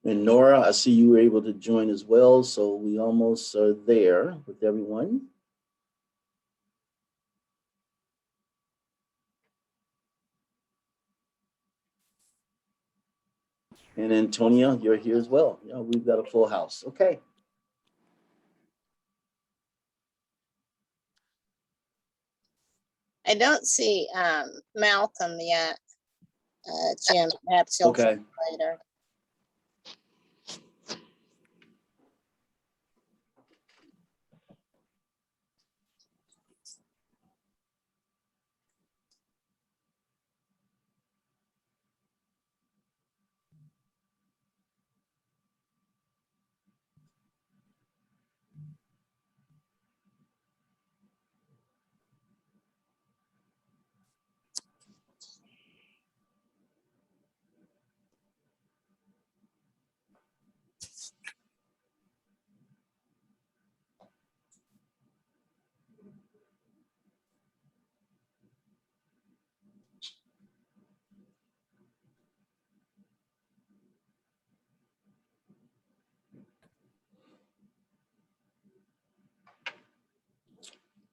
And Nora, I see you were able to join as well, so we almost are there with everyone. And Antonia, you're here as well. Yeah, we've got a full house. Okay. I don't see Malcolm yet. Jim, perhaps he'll Okay. come later.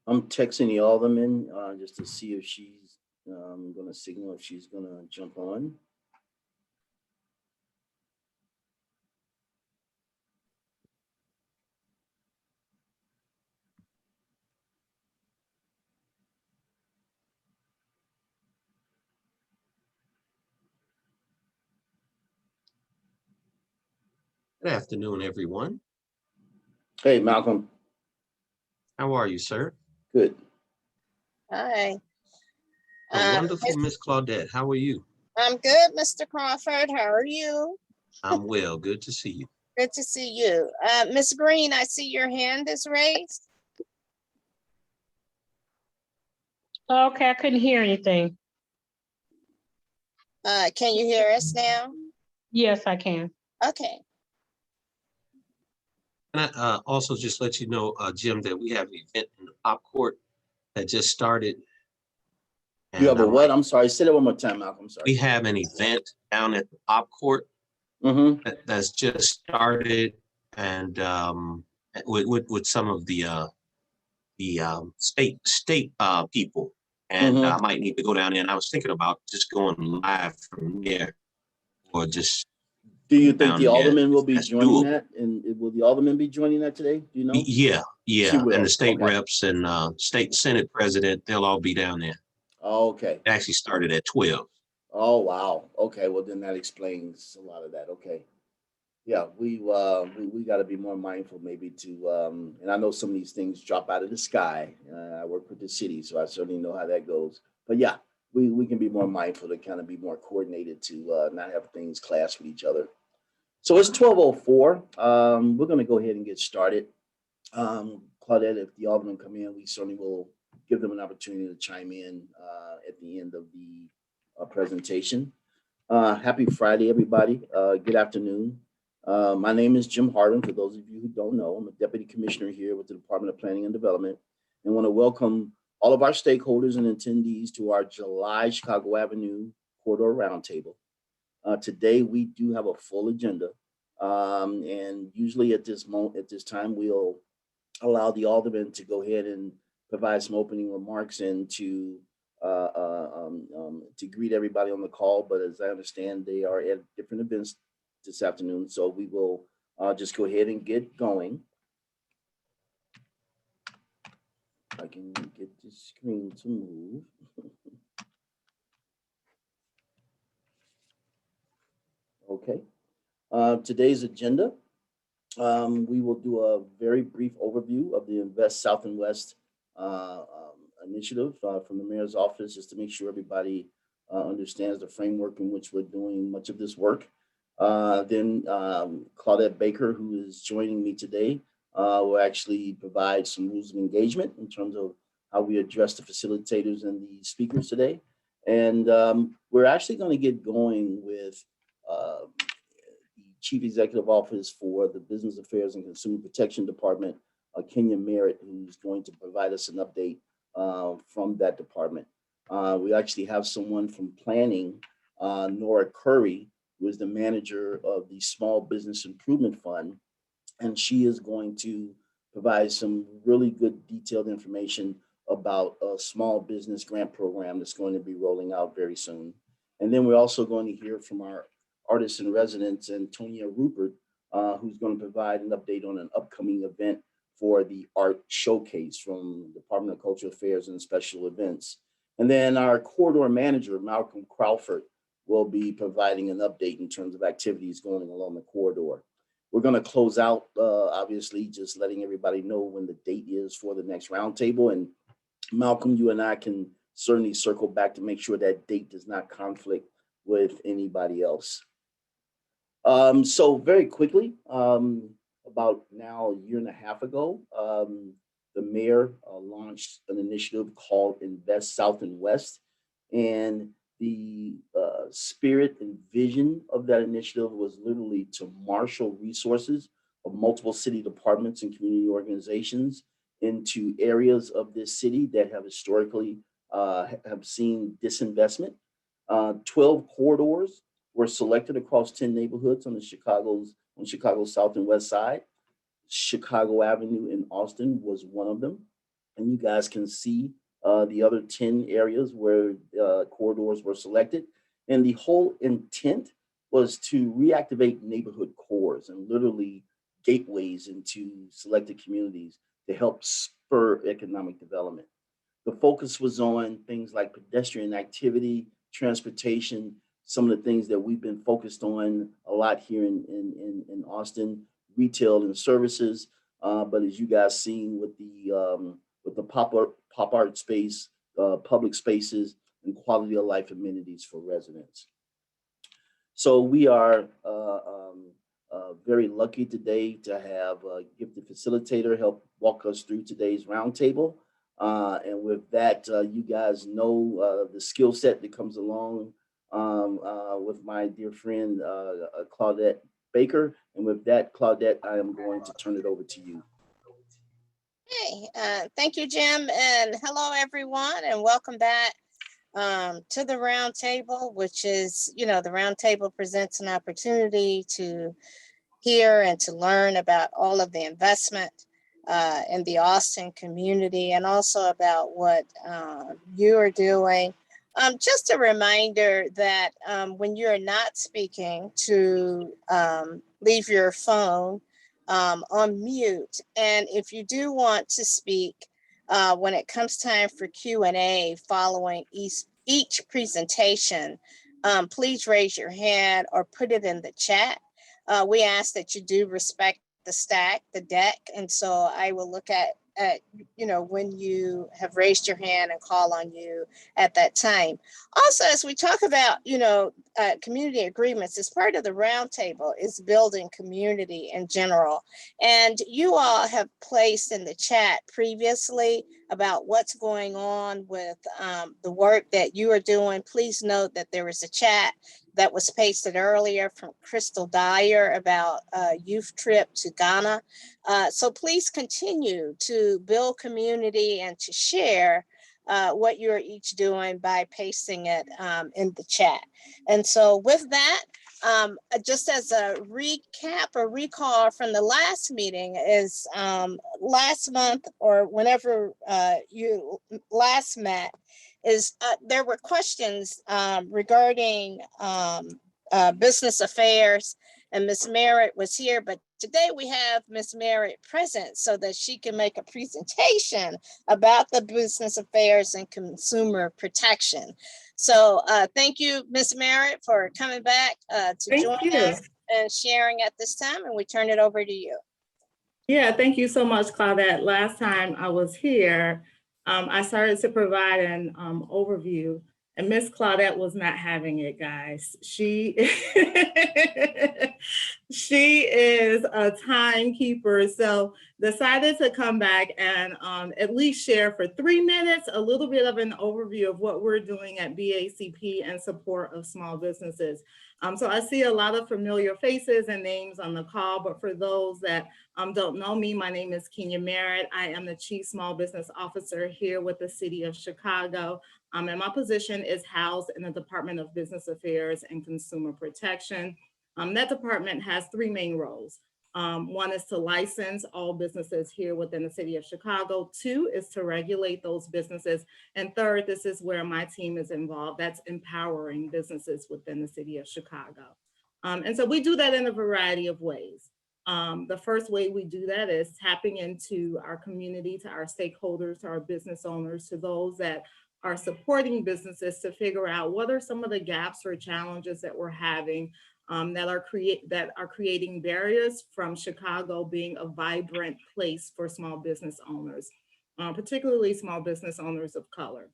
I'm texting the alderman just to see if she's going to signal if she's going to jump on. Good afternoon, everyone. Hey, Malcolm. How are you, sir? Good. Hi. Wonderful, Miss Claudette. How are you? I'm good, Mr. Crawford. How are you? I'm well. Good to see you. Good to see you. Miss Green, I see your hand is raised. Okay, I couldn't hear anything. Can you hear us now? Yes, I can. Okay. And I also just let you know, Jim, that we have an event in the Pop Court that just started. You have a what? I'm sorry. Say that one more time, Malcolm. I'm sorry. We have an event down at the Pop Court that's just started, and with some of the state people, and I might need to go down there. And I was thinking about just going live from there, or just. Do you think the alderman will be That's joining doable. that? And will the alderman be joining that today? Do you know? Yeah. She will. And the state Okay. reps and state senate president, they'll all be down there. Oh, okay. It actually started at 12. Oh, wow. Okay. Well, then that explains a lot of that. Okay. Yeah, we got to be more mindful, maybe to. And I know some of these things drop out of the sky. I work with the city, so I certainly know how that goes. But yeah, we can be more mindful to kind of be more coordinated to not have things clash with each other. So it's 12:04. We're going to go ahead and get started. Claudette, if the aldermen come in, we certainly will give them an opportunity to chime in at the end of the presentation. Happy Friday, everybody. Good afternoon. My name is Jim Harden. For those of you who don't know, I'm a deputy commissioner here with the Department of Planning and Development, and want to welcome all of our stakeholders and attendees to our July Chicago Avenue Corridor Roundtable. Today, we do have a full agenda, and usually at this time, we'll allow the aldermen to go ahead and provide some opening remarks and to greet everybody on the call. But as I understand, they are at different events this afternoon, so we will just go ahead and get going. If I can get the screen to move. Okay. Today's agenda, we will do a very brief overview of the Invest South and West initiative from the mayor's office, just to make sure everybody understands the framework in which we're doing much of this work. Then Claudette Baker, who is joining me today, will actually provide some rules of engagement in terms of how we address the facilitators and the speakers today. And we're actually going to get going with the Chief Executive Office for the Business Affairs and Consumer Protection Department, Kenya Merritt, who's going to provide us an update from that department. We actually have someone from planning, Nora Curry, who is the manager of the Small Business Improvement Fund. And she is going to provide some really good detailed information about a small business grant program that's going to be rolling out very soon. And then we're also going to hear from our artist in residence, Antonia Rupert, who's going to provide an update on an upcoming event for the art showcase from the Department of Cultural Affairs and Special Events. And then our corridor manager, Malcolm Crawford, will be providing an update in terms of activities going along the corridor. We're going to close out, obviously, just letting everybody know when the date is for the next roundtable. And Malcolm, you and I can certainly circle back to make sure that date does not conflict with anybody else. So very quickly, about now a year and a half ago, the mayor launched an initiative called Invest South and West. And the spirit and vision of that initiative was literally to marshal resources of multiple city departments and community organizations into areas of this city that have historically have seen disinvestment. 12 corridors were selected across 10 neighborhoods on Chicago's south and west side. Chicago Avenue in Austin was one of them. And you guys can see the other 10 areas where corridors were selected. And the whole intent was to reactivate neighborhood cores and literally gateways into selected communities to help spur economic development. The focus was on things like pedestrian activity, transportation, some of the things that we've been focused on a lot here in Austin, retail and services. But as you guys seen with the pop art space, public spaces, and quality of life amenities for residents. So we are very lucky today to have a gifted facilitator help walk us through today's roundtable. And with that, you guys know the skill set that comes along with my dear friend, Claudette Baker. And with that, Claudette, I am going to turn it over to you. Hey, thank you, Jim, and hello, everyone, and welcome back to the Roundtable, which is, the Roundtable presents an opportunity to hear and to learn about all of the investment in the Austin community and also about what you are doing. Just a reminder that when you're not speaking, to leave your phone on mute. And if you do want to speak, when it comes time for Q&A following each presentation, please raise your hand or put it in the chat. We ask that you do respect the deck. And so I will look at when you have raised your hand and call on you at that time. Also, as we talk about, community agreements, as part of the roundtable is building community in general. And you all have placed in the chat previously about what's going on with the work that you are doing. Please note that there was a chat that was pasted earlier from Crystal Dyer about a youth trip to Ghana. So please continue to build community and to share what you're each doing by pasting it in the chat. And so with that, just as a recap or recall from the last meeting is last month or whenever you last met, is there were questions regarding business affairs, and Ms. Merritt was here, but today we have Ms. Merritt present so that she can make a presentation about the business affairs and consumer protection. So thank you, Ms. Merritt, for coming back to join us and sharing at this time, and we turn it over to you. Yeah, thank you so much, Claudette. Last time I was here, I started to provide an overview, and Miss Claudette was not having it, guys. She is a timekeeper, so decided to come back and at least share for 3 minutes a little bit of an overview of what we're doing at BACP in support of small businesses. So I see a lot of familiar faces and names on the call, but for those that don't know me, my name is Kenya Merritt. I am the Chief Small Business Officer here with the City of Chicago. And my position is housed in the Department of Business Affairs and Consumer Protection. That department has three main roles. One is to license all businesses here within the City of Chicago. Two is to regulate those businesses. And third, this is where my team is involved. That's empowering businesses within the City of Chicago. And so we do that in a variety of ways. The first way we do that is tapping into our community, to our stakeholders, to our business owners, to those that are supporting businesses to figure out what are some of the gaps or challenges that we're having that are creating barriers from Chicago being a vibrant place for small business owners, particularly small business owners of color.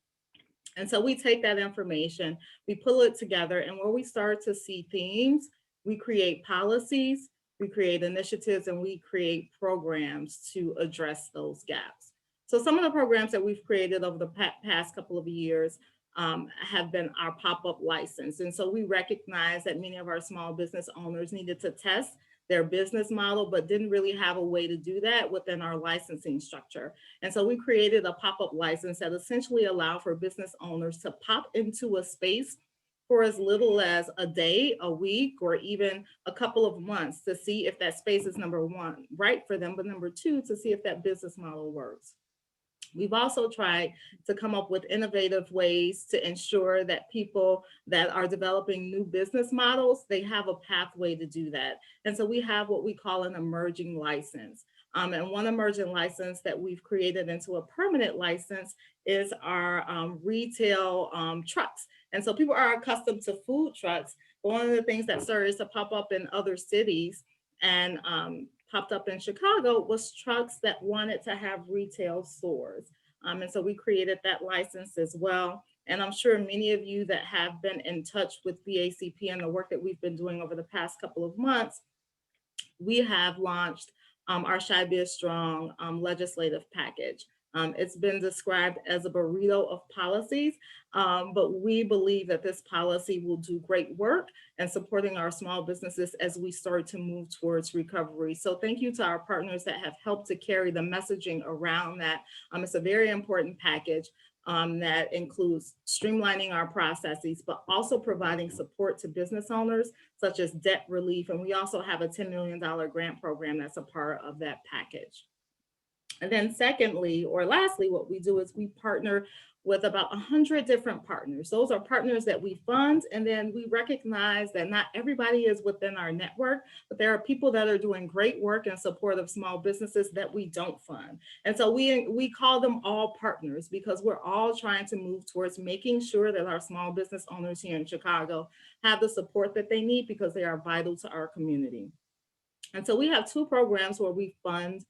And so we take that information, we pull it together, and where we start to see themes, we create policies, we create initiatives, and we create programs to address those gaps. So some of the programs that we've created over the past couple of years have been our pop-up license. And so we recognize that many of our small business owners needed to test their business model, but didn't really have a way to do that within our licensing structure. And so we created a pop-up license that essentially allowed for business owners to pop into a space for as little as a day, a week, or even a couple of months to see if that space is, number one, right for them, but number two, to see if that business model works. We've also tried to come up with innovative ways to ensure that people that are developing new business models, they have a pathway to do that. And so we have what we call an emerging license. And one emerging license that we've created into a permanent license is our retail trucks. And so people are accustomed to food trucks, but one of the things that started to pop up in other cities and popped up in Chicago was trucks that wanted to have retail stores. And so we created that license as well. And I'm sure many of you that have been in touch with BACP and the work that we've been doing over the past couple of months, we have launched our Shy Biz Strong legislative package. It's been described as a burrito of policies, but we believe that this policy will do great work in supporting our small businesses as we start to move towards recovery. So thank you to our partners that have helped to carry the messaging around that. It's a very important package that includes streamlining our processes, but also providing support to business owners, such as debt relief. And we also have a $10 million grant program that's a part of that package. And then secondly, or lastly, what we do is we partner with about 100 different partners. Those are partners that we fund, and then we recognize that not everybody is within our network, but there are people that are doing great work in support of small businesses that we don't fund. And so we call them all partners because we're all trying to move towards making sure that our small business owners here in Chicago have the support that they need because they are vital to our community. And so we have two programs where we fund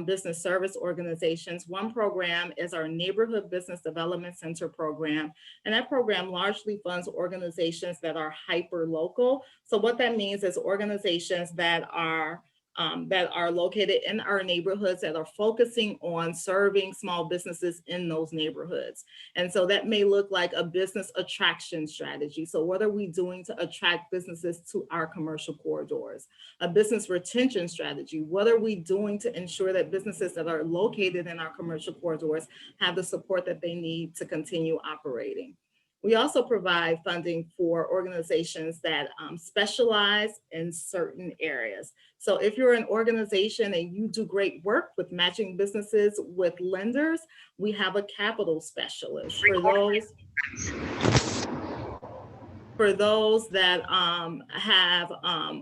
business service organizations. One program is our Neighborhood Business Development Center program. And that program largely funds organizations that are hyper local. So what that means is organizations that are located in our neighborhoods that are focusing on serving small businesses in those neighborhoods. And so that may look like a business attraction strategy. So what are we doing to attract businesses to our commercial corridors? A business retention strategy. What are we doing to ensure that businesses that are located in our commercial corridors have the support that they need to continue operating? We also provide funding for organizations that specialize in certain areas. So if you're an organization and you do great work with matching businesses with lenders, we have a capital specialist. For those that have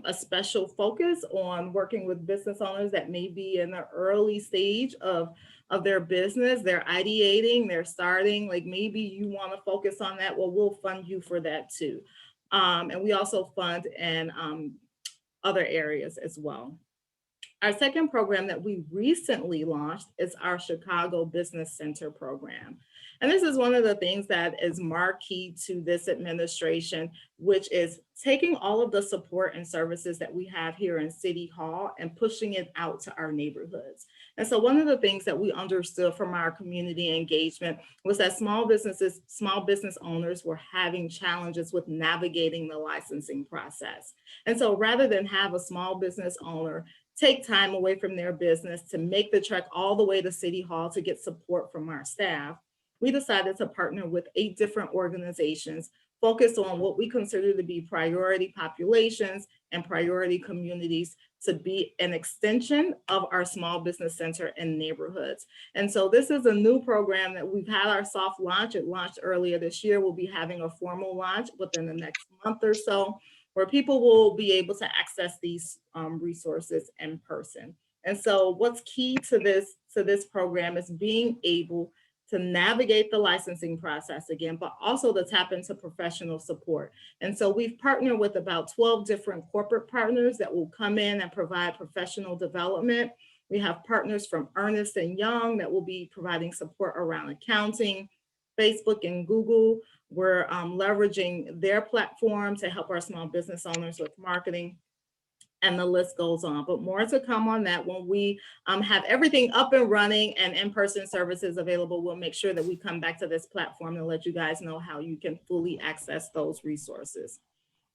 a special focus on working with business owners that may be in the early stage of their business, they're ideating, they're starting, like maybe you want to focus on that, well, we'll fund you for that too. And we also fund in other areas as well. Our second program that we recently launched is our Chicago Business Center program. And this is one of the things that is marquee to this administration, which is taking all of the support and services that we have here in City Hall and pushing it out to our neighborhoods. And so one of the things that we understood from our community engagement was that small business owners were having challenges with navigating the licensing process. And so rather than have a small business owner take time away from their business to make the trek all the way to City Hall to get support from our staff, we decided to partner with 8 different organizations focused on what we consider to be priority populations and priority communities to be an extension of our small business center and neighborhoods. And so this is a new program that we've had our soft launch. It launched earlier this year. We'll be having a formal launch within the next month or so, where people will be able to access these resources in person. And so what's key to this program is being able to navigate the licensing process again, but also to tap into professional support. And so we've partnered with about 12 different corporate partners that will come in and provide professional development. We have partners from Ernst & Young that will be providing support around accounting. Facebook and Google, we're leveraging their platform to help our small business owners with marketing. And the list goes on, but more to come on that. When we have everything up and running and in-person services available, we'll make sure that we come back to this platform and let you guys know how you can fully access those resources.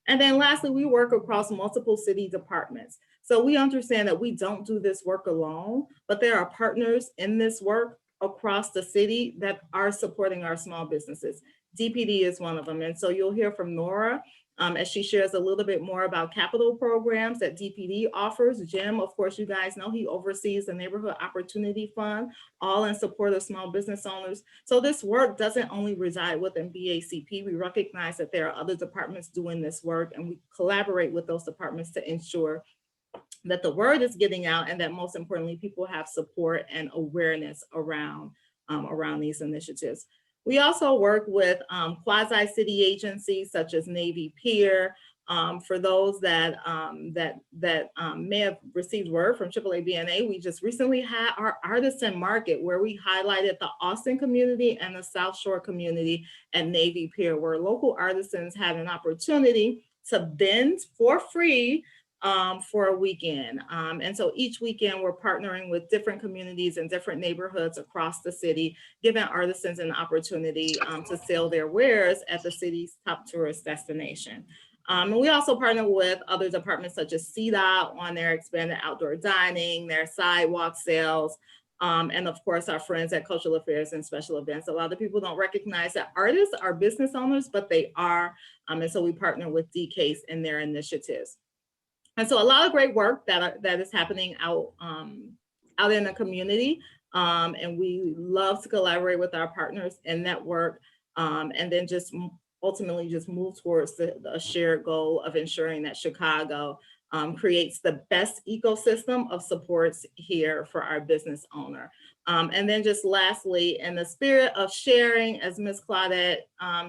And then lastly, we work across multiple city departments. So we understand that we don't do this work alone, but there are partners in this work across the city that are supporting our small businesses. DPD is one of them. And so you'll hear from Nora as she shares a little bit more about capital programs that DPD offers. Jim, of course, you guys know he oversees the Neighborhood Opportunity Fund, all in support of small business owners. So this work doesn't only reside within BACP. We recognize that there are other departments doing this work, and we collaborate with those departments to ensure that the word is getting out, and that most importantly, people have support and awareness around these initiatives. We also work with quasi-city agencies such as Navy Pier. For those that may have received word from AAA-BNA, we just recently had our Artisan Market where we highlighted the Austin community and the South Shore community at Navy Pier, where local artisans had an opportunity to vend for free for a weekend. And so each weekend we're partnering with different communities and different neighborhoods across the city, giving artisans an opportunity to sell their wares at the city's top tourist destination. And we also partner with other departments such as CDOT on their expanded outdoor dining, their sidewalk sales, and of course our friends at Cultural Affairs and Special Events. A lot of people don't recognize that artists are business owners, but they are. And so we partner with DCASE in their initiatives. And so a lot of great work that is happening out in the community. And we love to collaborate with our partners in that work, and then just ultimately just move towards the shared goal of ensuring that Chicago creates the best ecosystem of supports here for our business owner. And then just lastly, in the spirit of sharing, as Ms. Claudette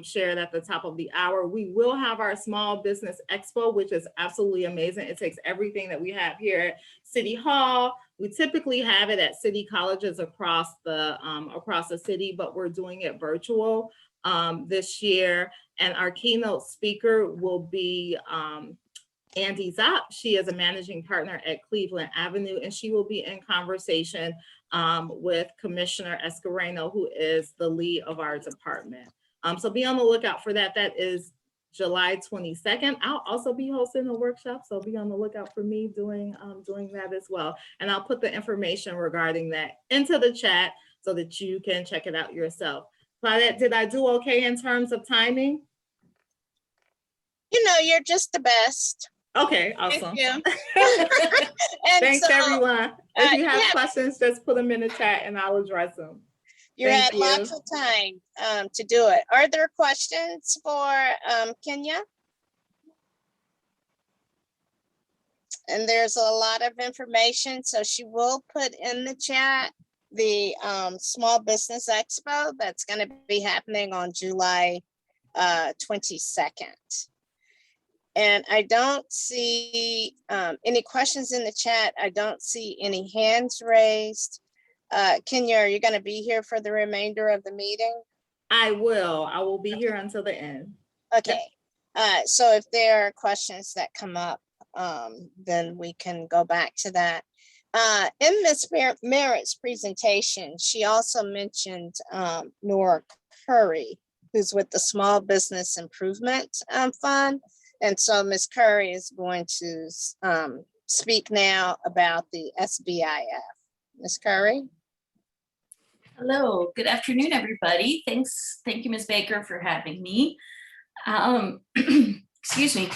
shared at the top of the hour, we will have our Small Business Expo, which is absolutely amazing. It takes everything that we have here at City Hall. We typically have it at city colleges across the city, but we're doing it virtual this year. And our keynote speaker will be Andy Zopp. She is a managing partner at Cleveland Avenue, and she will be in conversation with Commissioner Escareno, who is the lead of our department. So be on the lookout for that. That is July 22nd. I'll also be hosting a workshop, so be on the lookout for me doing that as well. And I'll put the information regarding that into the chat so that you can check it out yourself. Claudette, did I do okay in terms of timing? You know, you're just the best. Okay, awesome. Thank you. Thanks, everyone. If you have questions, just put them in the chat and I'll address them. You had lots of time to do it. Are there questions for Kenya? And there's a lot of information, so she will put in the chat the Small Business Expo that's going to be happening on July 22nd. And I don't see any questions in the chat. I don't see any hands raised. Kenya, are you going to be here for the remainder of the meeting? I will be here until the end. Okay. So if there are questions that come up, then we can go back to that. In Ms. Merritt's presentation, she also mentioned Nora Curry, who's with the Small Business Improvement Fund. And so Ms. Curry is going to speak now about the SBIF. Ms. Curry? Hello, good afternoon, everybody. Thank you, Ms. Baker, for having me. Excuse me.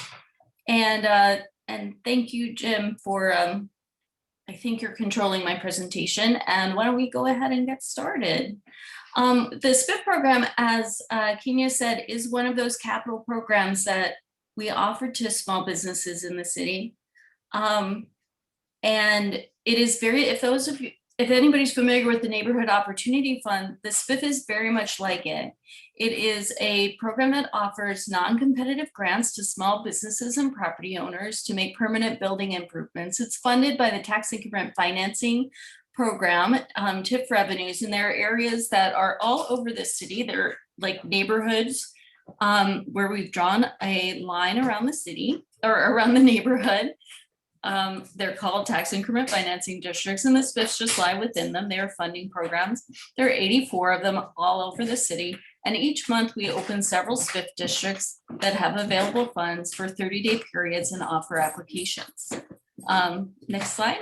And thank you, Jim, for, I think you're controlling my presentation. And why don't we go ahead and get started? The Spiff program, as Kenya said, is one of those capital programs that we offer to small businesses in the city. And it is very, if anybody's familiar with the Neighborhood Opportunity Fund, the Spiff is very much like it. It is a program that offers non-competitive grants to small businesses and property owners to make permanent building improvements. It's funded by the Tax Increment Financing Program, TIF revenues, and there are areas that are all over the city. They're like neighborhoods where we've drawn a line around the city or around the neighborhood. They're called tax increment financing districts, and the Spiffs just lie within them. They are funding programs. There are 84 of them all over the city. And each month we open several Spiff districts that have available funds for 30-day periods and offer applications. Next slide.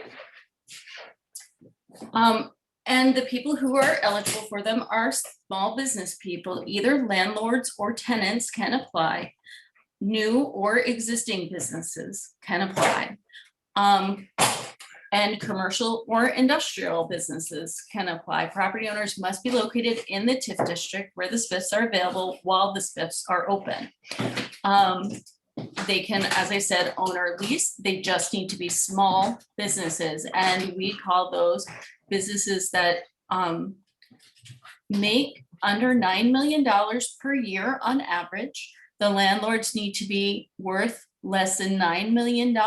And the people who are eligible for them are small business people. Either landlords or tenants can apply. New or existing businesses can apply. And commercial or industrial businesses can apply. Property owners must be located in the TIF district where the Spiffs are available while the Spiffs are open. They can, as I said, own or lease. They just need to be small businesses, and we call those businesses that make under $9 million per year on average. The landlords need to be worth less than $9 million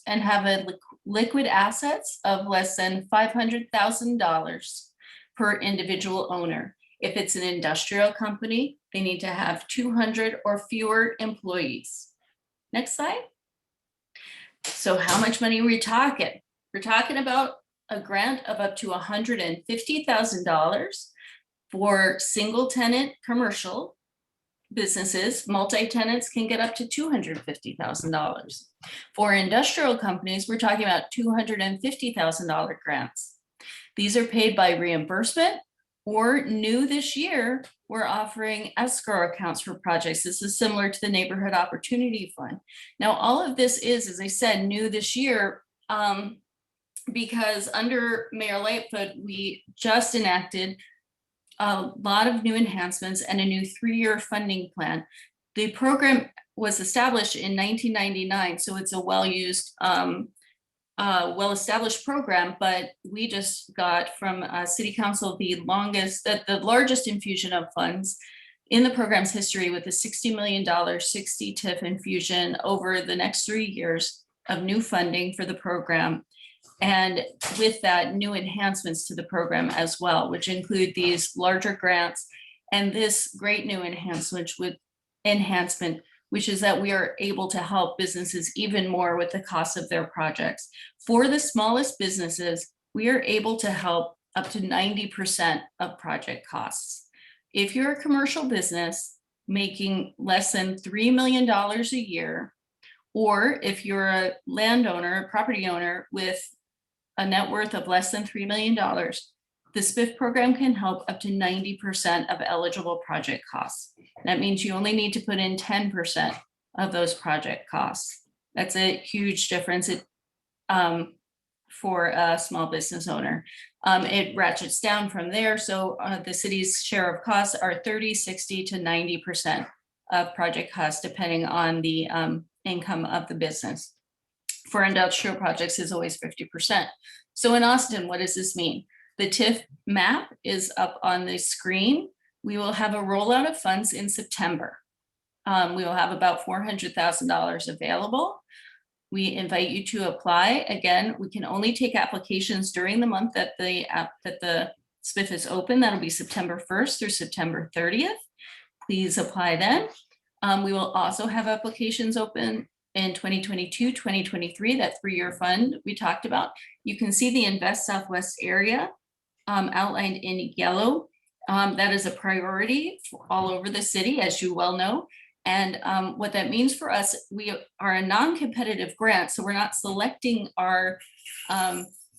and have a liquid assets of less than $500,000 per individual owner. If it's an industrial company, they need to have 200 or fewer employees. Next slide. So how much money are we talking? We're talking about a grant of up to $150,000 for single tenant commercial businesses. Multi-tenants can get up to $250,000. For industrial companies, we're talking about $250,000 grants. These are paid by reimbursement, or new this year, we're offering escrow accounts for projects. This is similar to the Neighborhood Opportunity Fund. Now, all of this is, as I said, new this year, because under Mayor Lightfoot, we just enacted a lot of new enhancements and a new 3-year funding plan. The program was established in 1999, so it's a well-used, well-established program, but we just got from City Council the largest infusion of funds in the program's history, with a $60 million 60 TIF infusion over the next 3 years of new funding for the program. And with that, new enhancements to the program as well, which include these larger grants and this great new enhancement, which is that we are able to help businesses even more with the cost of their projects. For the smallest businesses, we are able to help up to 90% of project costs. If you're a commercial business making less than $3 million a year, or if you're a landowner, a property owner with a net worth of less than $3 million, the Spiff program can help up to 90% of eligible project costs. That means you only need to put in 10% of those project costs. That's a huge difference for a small business owner. It ratchets down from there. So the city's share of costs are 30, 60 to 90% of project costs, depending on the income of the business. For industrial projects is always 50%. So in Austin, what does this mean? The TIF map is up on the screen. We will have a rollout of funds in September. We will have about $400,000 available. We invite you to apply. Again, we can only take applications during the month that the Spiff is open. That'll be September 1st through September 30th. Please apply then. We will also have applications open in 2022, 2023, that 3-year fund we talked about. You can see the Invest Southwest area outlined in yellow. That is a priority all over the city, as you well know. And what that means for us, we are a non-competitive grant, so we're not selecting our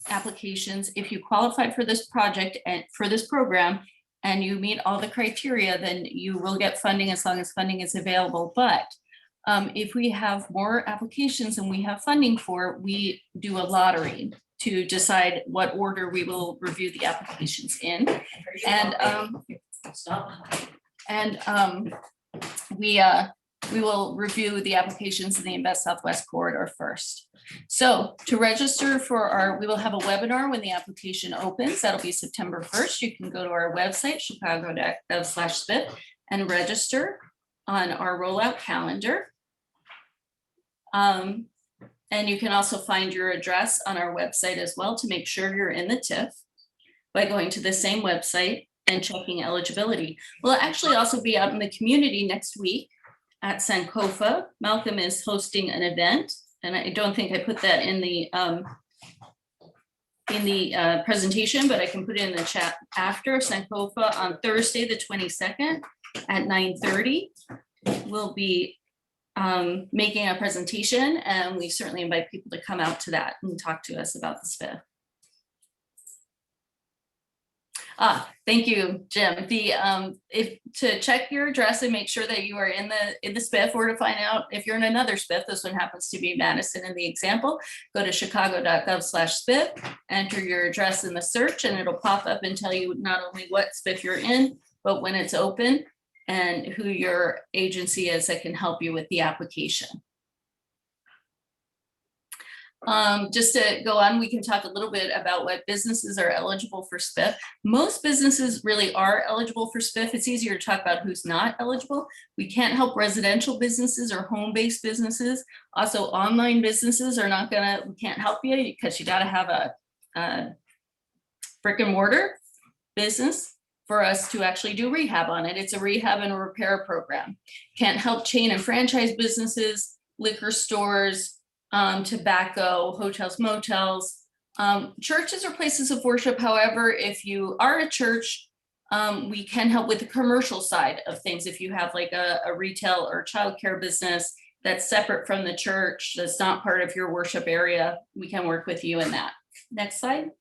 applications. If you qualify for this project and for this program, and you meet all the criteria, then you will get funding as long as funding is available. But if we have more applications than we have funding for, we do a lottery to decide what order we will review the applications in. We will review the applications in the Invest Southwest corridor first. So to register for we will have a webinar when the application opens. That'll be September 1st. You can go to our website, chicago.gov/spiff, and register on our rollout calendar. And you can also find your address on our website as well to make sure you're in the TIF by going to the same website and checking eligibility. We'll actually also be out in the community next week at Sankofa. Malcolm is hosting an event, and I don't think I put that in the presentation, but I can put it in the chat after. Sankofa on Thursday, the 22nd at 9:30. We'll be making a presentation, and we certainly invite people to come out to that and talk to us about the SPIF. Thank you, Jim. If to check your address and make sure that you are in the SPIF, or to find out if you're in another SPIF, this one happens to be Madison in the example, go to chicago.gov/SPIF, enter your address in the search, and it'll pop up and tell you not only what SPIF you're in, but when it's open and who your agency is that can help you with the application. Just to go on, we can talk a little bit about what businesses are eligible for SPIF. Most businesses really are eligible for SPIF. It's easier to talk about who's not eligible. We can't help residential businesses or home-based businesses. Also, online businesses are not we can't help you because you gotta have a brick and mortar business for us to actually do rehab on it. It's a rehab and a repair program. Can't help chain and franchise businesses, liquor stores, tobacco, hotels, motels, churches or places of worship. However, if you are a church, we can help with the commercial side of things. If you have like a retail or childcare business that's separate from the church, that's not part of your worship area, we can work with you in that. Next slide.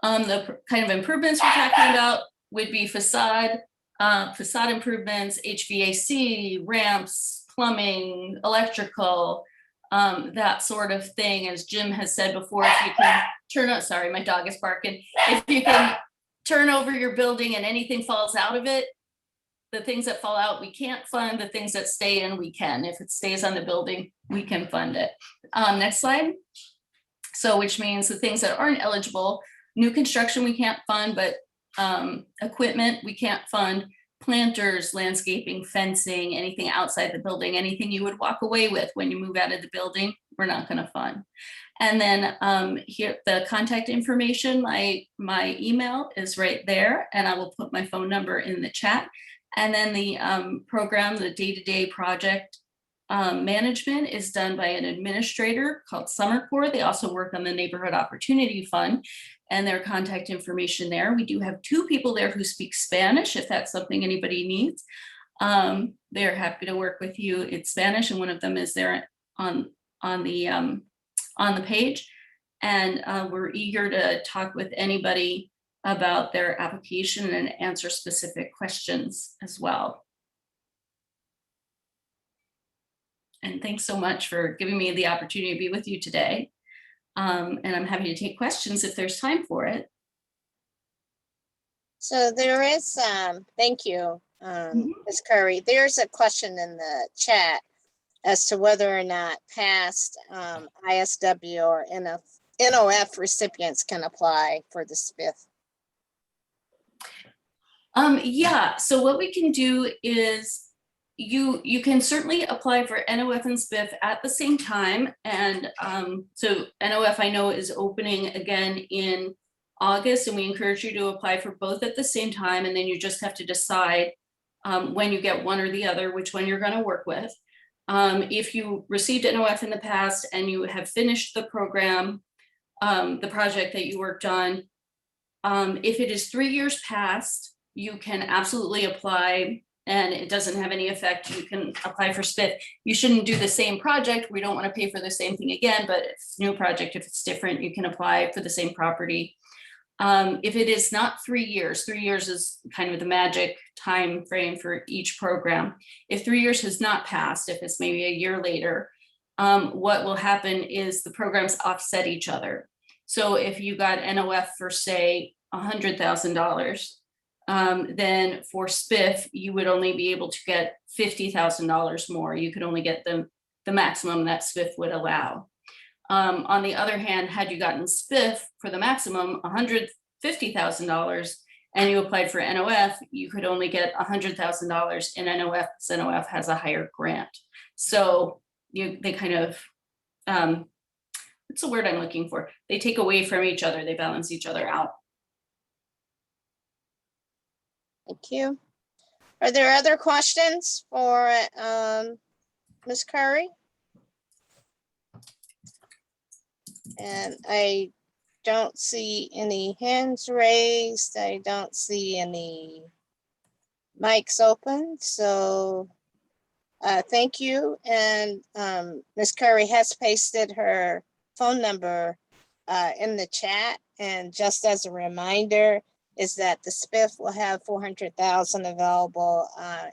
The kind of improvements we're talking about would be facade improvements, HVAC, ramps, plumbing, electrical, that sort of thing. As Jim has said before, if you can turn out, sorry, my dog is barking. If you can turn over your building and anything falls out of it, the things that fall out, we can't fund. The things that stay in, we can. If it stays on the building, we can fund it. Next slide. So which means the things that aren't eligible, new construction, we can't fund, but equipment, we can't fund. Planters, landscaping, fencing, anything outside the building, anything you would walk away with when you move out of the building, we're not going to fund. And then here, the contact information, my email is right there, and I will put my phone number in the chat. And then the program, the day-to-day project management is done by an administrator called Summer Corps. They also work on the Neighborhood Opportunity Fund, and their contact information there. We do have 2 people there who speak Spanish, if that's something anybody needs. They're happy to work with you in Spanish, and one of them is there on the page. And we're eager to talk with anybody about their application and answer specific questions as well. And thanks so much for giving me the opportunity to be with you today. And I'm happy to take questions if there's time for it. So there is, thank you, Ms. Curry. There's a question in the chat as to whether or not past ISW or NOF recipients can apply for the SPIF. Yeah, so what we can do is you can certainly apply for NOF and SPIF at the same time. And so NOF, I know, is opening again in August, and we encourage you to apply for both at the same time. And then you just have to decide when you get one or the other, which one you're going to work with. If you received NOF in the past and you have finished the program, the project that you worked on, if it is 3 years past, you can absolutely apply and it doesn't have any effect. You can apply for Spiff. You shouldn't do the same project. We don't want to pay for the same thing again, but if it's a new project, if it's different, you can apply for the same property. If it is not 3 years, 3 years is kind of the magic time frame for each program. If 3 years has not passed, if it's maybe a year later, what will happen is the programs offset each other. So if you got NOF for say $100,000, then for Spiff, you would only be able to get $50,000 more. You could only get the maximum that Spiff would allow. On the other hand, had you gotten Spiff for the maximum $150,000 and you applied for NOF, you could only get $100,000 in NOF. NOF has a higher grant. So they kind of, what's the word I'm looking for? They take away from each other. They balance each other out. Thank you. Are there other questions for Ms. Curry? And I don't see any hands raised. I don't see any mics open. So thank you. And Ms. Curry has pasted her phone number in the chat. And just as a reminder, is that the Spiff will have $400,000 available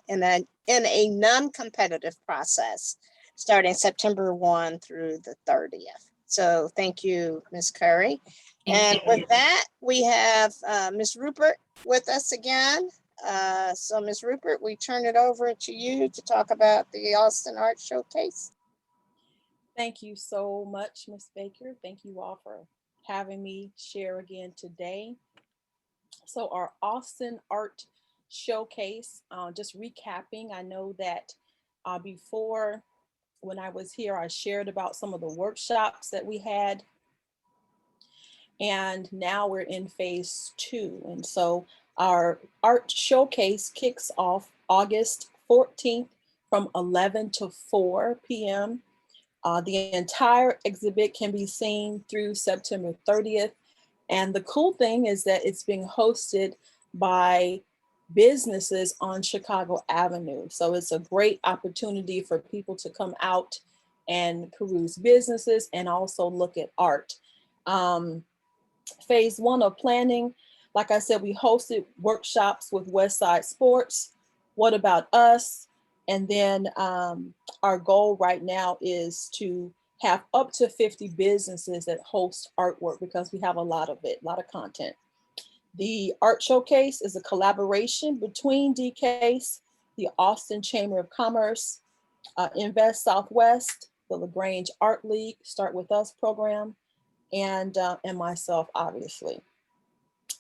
in a non-competitive process starting September 1 through the 30th. So thank you, Ms. Curry. And with that, we have Ms. Rupert with us again. So Ms. Rupert, we turn it over to you to talk about the Austin Art Showcase. Thank you so much, Ms. Baker. Thank you all for having me share again today. So our Austin Art Showcase, just recapping, I know that before when I was here, I shared about some of the workshops that we had. And now we're in phase 2. And so our art showcase kicks off August 14th from 11 to 4 p.m. The entire exhibit can be seen through September 30th. And the cool thing is that it's being hosted by businesses on Chicago Avenue. So it's a great opportunity for people to come out and peruse businesses and also look at art. Phase 1 of planning, like I said, we hosted workshops with Westside Sports, What About Us? And then our goal right now is to have up to 50 businesses that host artwork because we have a lot of it, a lot of content. The art showcase is a collaboration between DCASE, the Austin Chamber of Commerce, Invest Southwest, the LaGrange Art League, Start With Us program, and myself, obviously.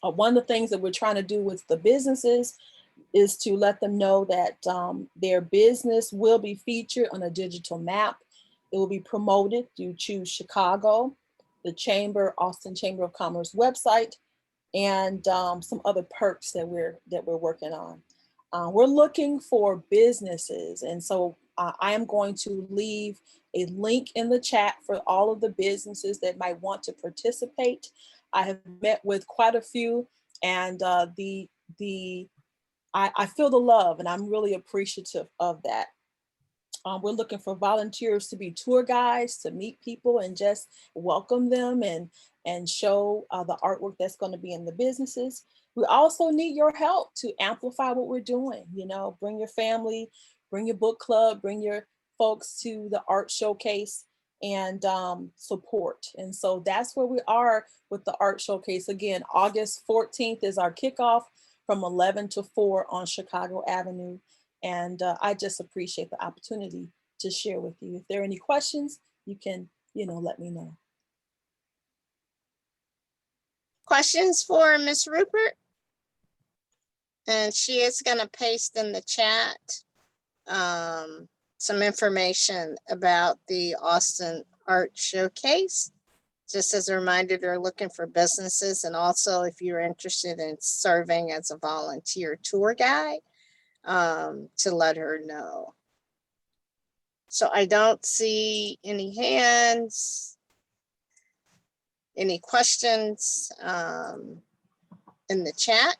One of the things that we're trying to do with the businesses is to let them know that their business will be featured on a digital map. It will be promoted through Choose Chicago, the Chamber, Austin Chamber of Commerce website, and some other perks that we're working on. We're looking for businesses, and so I am going to leave a link in the chat for all of the businesses that might want to participate. I have met with quite a few, and I feel the love, and I'm really appreciative of that. We're looking for volunteers to be tour guides, to meet people and just welcome them and show the artwork that's going to be in the businesses. We also need your help to amplify what we're doing. You know, bring your family, bring your book club, bring your folks to the art showcase and support. And so that's where we are with the art showcase. Again, August 14th is our kickoff from 11 to 4 on Chicago Avenue. And I just appreciate the opportunity to share with you. If there are any questions, you can, let me know. Questions for Ms. Rupert? And she is going to paste in the chat some information about the Austin Art Showcase. Just as a reminder, they're looking for businesses, and also if you're interested in serving as a volunteer tour guide, to let her know. So I don't see any hands, any questions in the chat.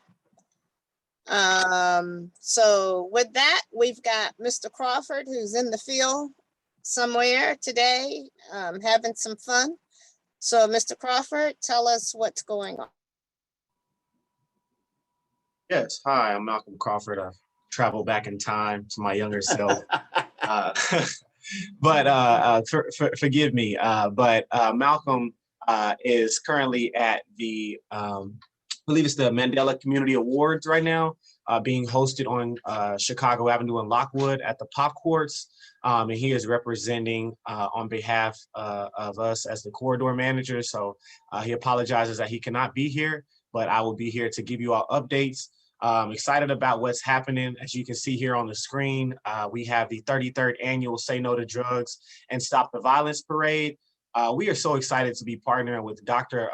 So with that, we've got Mr. Crawford, who's in the field somewhere today, having some fun. So Mr. Crawford, tell us what's going on. Yes, hi, I'm Malcolm Crawford. I've traveled back in time to my younger self. Forgive me, but Malcolm is currently at the, I believe it's the Mandela Community Awards right now, being hosted on Chicago Avenue in Lockwood at the Pop Courts. And he is representing on behalf of us as the corridor manager. So he apologizes that he cannot be here, but I will be here to give you all updates. Excited about what's happening. As you can see here on the screen, we have the 33rd annual Say No to Drugs and Stop the Violence Parade. We are so excited to be partnering with Dr.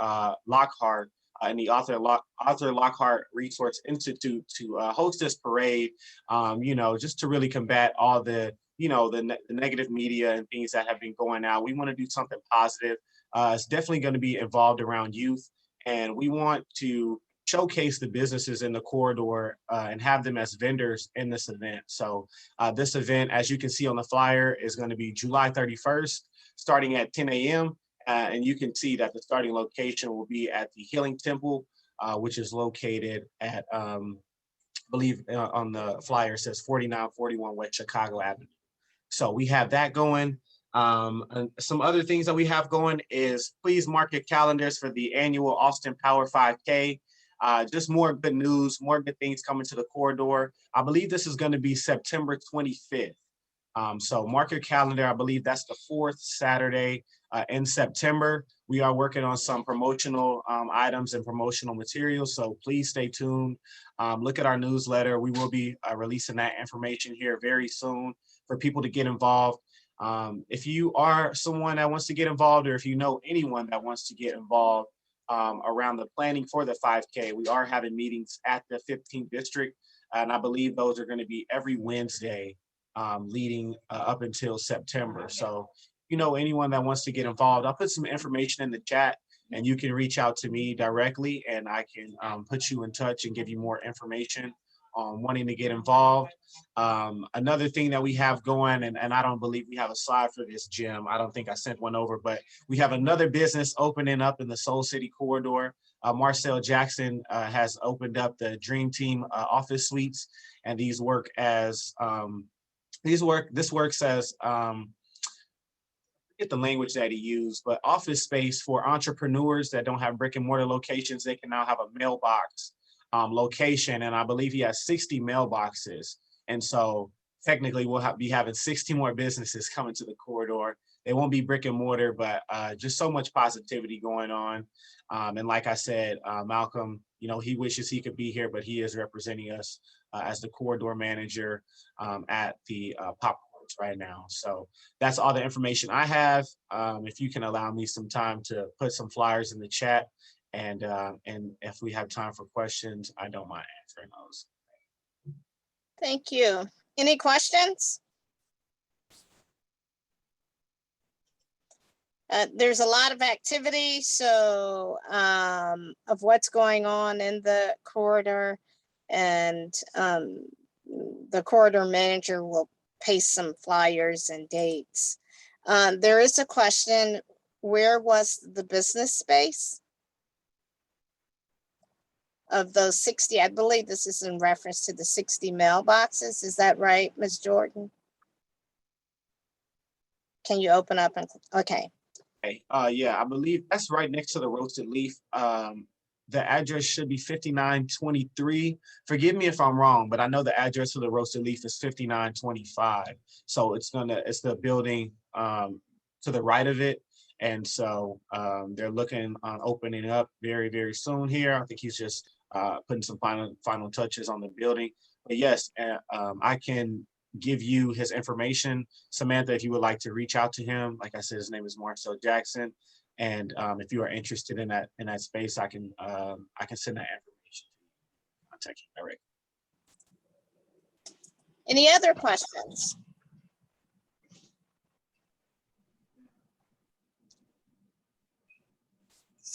Lockhart and the Arthur Lockhart Resource Institute to host this parade, just to really combat all the, the negative media and things that have been going out. We want to do something positive. It's definitely going to be involved around youth, and we want to showcase the businesses in the corridor and have them as vendors in this event. So this event, as you can see on the flyer, is going to be July 31st, starting at 10 a.m. And you can see that the starting location will be at the Healing Temple, which is located at, I believe on the flyer it says 4941 West Chicago Avenue. So we have that going. And some other things that we have going is please mark your calendars for the annual Austin Power 5K. Just more good news, more good things coming to the corridor. I believe this is going to be September 25th. So mark your calendar. I believe that's the 4th Saturday in September. We are working on some promotional items and promotional materials, so please stay tuned. Look at our newsletter. We will be releasing that information here very soon for people to get involved. If you are someone that wants to get involved, or if you know anyone that wants to get involved around the planning for the 5K, we are having meetings at the 15th district, and I believe those are going to be every Wednesday leading up until September. So, anyone that wants to get involved, I'll put some information in the chat, and you can reach out to me directly, and I can put you in touch and give you more information on wanting to get involved. Another thing that we have going, and I don't believe we have a slide for this, Jim. I don't think I sent one over, but we have another business opening up in the Soul City corridor. Marcel Jackson has opened up the Dream Team office suites, and these work as this works as get the language that he used, but office space for entrepreneurs that don't have brick and mortar locations. They can now have a mailbox location, and I believe he has 60 mailboxes. And so technically we'll be having 60 more businesses coming to the corridor. They won't be brick and mortar, but just so much positivity going on. And like I said, Malcolm, he wishes he could be here, but he is representing us as the corridor manager at the Pop Courts right now. So that's all the information I have. If you can allow me some time to put some flyers in the chat, and if we have time for questions, I don't mind answering those. Thank you. Any questions? There's a lot of activity, so of what's going on in the corridor, and the corridor manager will paste some flyers and dates. There is a question, where was the business space of those 60? I believe this is in reference to the 60 mailboxes. Is that right, Ms. Jordan? Can you open up and, okay. Okay. Yeah, I believe that's right next to the Roasted Leaf. The address should be 5923. Forgive me if I'm wrong, but I know the address for the Roasted Leaf is 5925. So it's the building to the right of it. And so they're looking on opening up very, very soon here. I think he's just putting some final touches on the building. But yes, I can give you his information, Samantha, if you would like to reach out to him. Like I said, his name is Marcel Jackson, and if you are interested in that space, I can send that information to you. Contact you directly. Any other questions?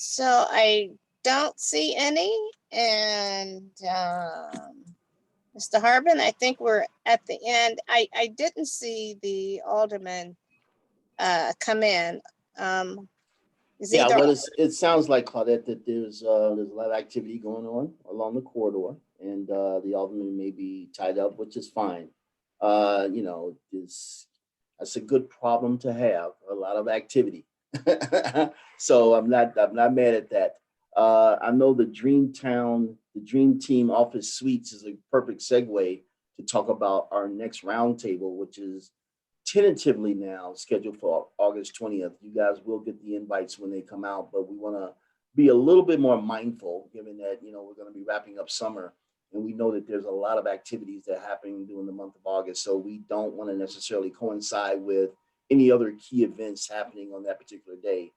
So I don't see any, and Mr. Harbin, I think we're at the end. I didn't see the alderman come in. Is Yeah, either well, it sounds like, Claudette, that there's a lot of activity going on along the corridor, and the alderman may be tied up, which is fine. You know, that's a good problem to have, a lot of activity. So I'm not mad at that. I know the Dream Team Office Suites is a perfect segue to talk about our next roundtable, which is tentatively now scheduled for August 20th. You guys will get the invites when they come out, but we want to be a little bit more mindful, given that, you know, we're going to be wrapping up summer, and we know that there's a lot of activities that happen during the month of August. So we don't want to necessarily coincide with any other key events happening on that particular day.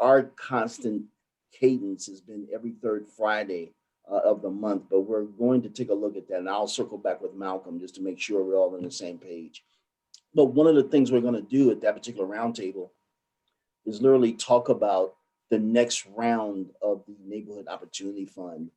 Our constant cadence has been every third Friday of the month, but we're going to take a look at that, and I'll circle back with Malcolm just to make sure we're all on the same page. But one of the things we're going to do at that particular roundtable is literally talk about the next round of the Neighborhood Opportunity Fund.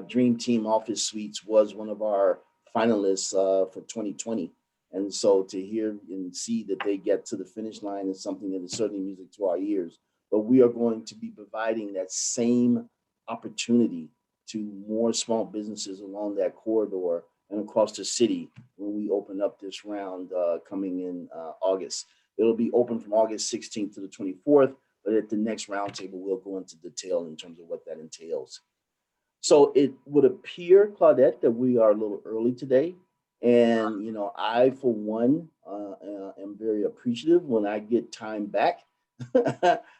Dream Team Office Suites was one of our finalists for 2020. And so to hear and see that they get to the finish line is something that is certainly music to our ears. But we are going to be providing that same opportunity to more small businesses along that corridor and across the city when we open up this round coming in August. It'll be open from August 16th to the 24th, but at the next roundtable, we'll go into detail in terms of what that entails. So it would appear, Claudette, that we are a little early today. And, you know, I, for one, am very appreciative when I get time back.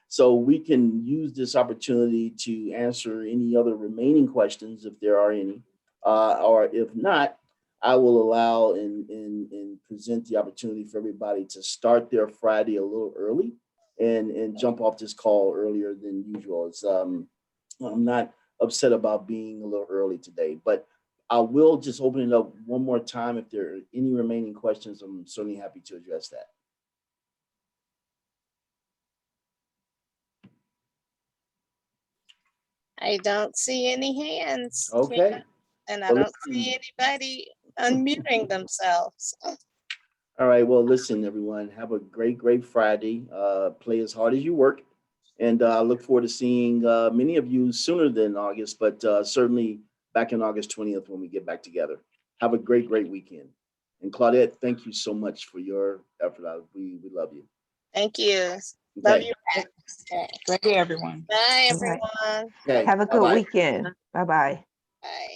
So we can use this opportunity to answer any other remaining questions if there are any, or if not, I will allow and present the opportunity for everybody to start their Friday a little early and jump off this call earlier than usual. It's I'm not upset about being a little early today, but I will just open it up one more time. If there are any remaining questions, I'm certainly happy to address that. I don't see any hands. Okay. And I don't see anybody unmuting themselves. All right. Well, listen, everyone, have a great Friday. Play as hard as you work. And I look forward to seeing many of you sooner than August, but certainly back in August 20th when we get back together. Have a great weekend. And Claudette, thank you so much for your effort. We love you. Thank you. Okay. Love you back. Okay. Great day, everyone. Bye, Bye. everyone. Okay. Have a good Bye-bye. weekend. Bye-bye. Bye.